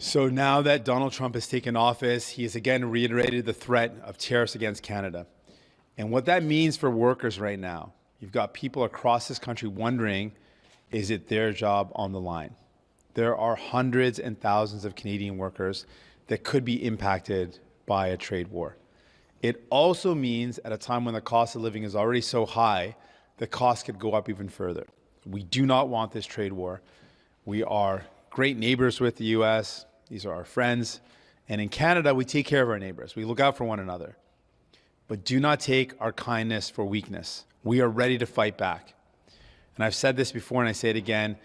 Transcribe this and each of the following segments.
So now that Donald Trump has taken office, he has again reiterated the threat of tariffs against Canada. And what that means for workers right now, you've got people across this country wondering, is it their job on the line? There are hundreds and thousands of Canadian workers that could be impacted by a trade war. It also means at a time when the cost of living is already so high, the cost could go up even further. We do not want this trade war. We are great neighbors with the U.S. These are our friends. And in Canada, we take care of our neighbors. We look out for one another. But do not take our kindness for weakness. We are ready to fight back. And I've said this before and I say it again.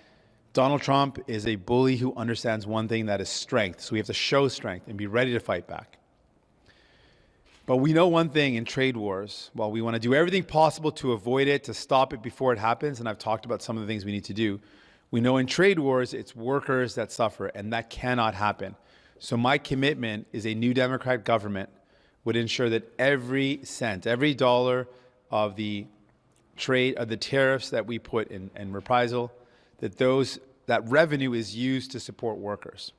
Donald Trump is a bully who understands one thing, that is strength. So we have to show strength and be ready to fight back. But we know one thing in trade wars, while we want to do everything possible to avoid it, to stop it before it happens, and I've talked about some of the things we need to do, we know in trade wars, it's workers that suffer, and that cannot happen. So my commitment is a new Democrat government would ensure that every cent, every dollar of the trade, of the tariffs that we put in reprisal, that revenue is used to support workers,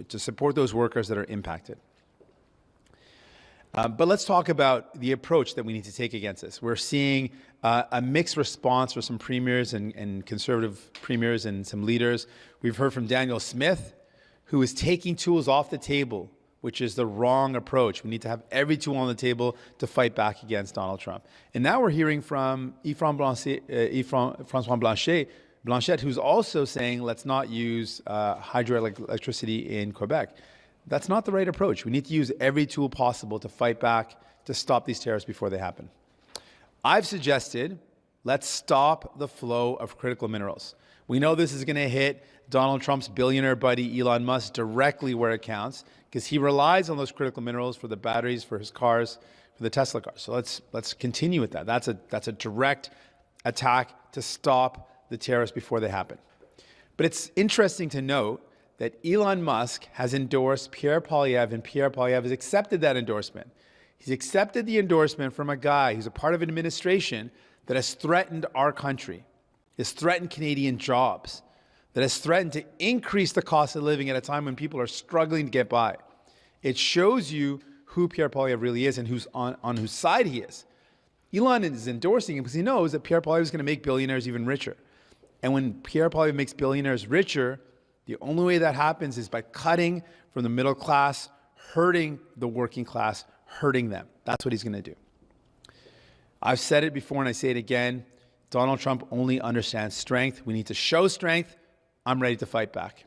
to support those workers that are impacted. But let's talk about the approach that we need to take against this. We're seeing a mixed response for some premiers and conservative premiers and some leaders. We've heard from Daniel Smith, who is taking tools off the table, which is the wrong approach. We need to have every tool on the table to fight back against Donald Trump. And now we're hearing from François Blanchet, who's also saying let's not use hydroelectricity in Quebec. That's not the right approach. We need to use every tool possible to fight back, to stop these tariffs before they happen. I've suggested let's stop the flow of critical minerals. We know this is going to hit Donald Trump's billionaire buddy Elon Musk directly where it counts, because he relies on those critical minerals for the batteries for his cars, for the Tesla cars. So let's continue with that. That's a direct attack to stop the tariffs before they happen. But it's interesting to note that Elon Musk has endorsed Pierre Poilievre, and Pierre Poilievre has accepted that endorsement. He's accepted the endorsement from a guy who's a part of an administration that has threatened our country, has threatened Canadian jobs, that has threatened to increase the cost of living at a time when people are struggling to get by. It shows you who Pierre Poilievre really is and who's on whose side he is. Elon is endorsing him because he knows that Pierre Poilievre is going to make billionaires even richer. And when Pierre Poilievre makes billionaires richer, the only way that happens is by cutting from the middle class, hurting the working class, hurting them. That's what he's going to do. I've said it before and I say it again. Donald Trump only understands strength. We need to show strength. I'm ready to fight back.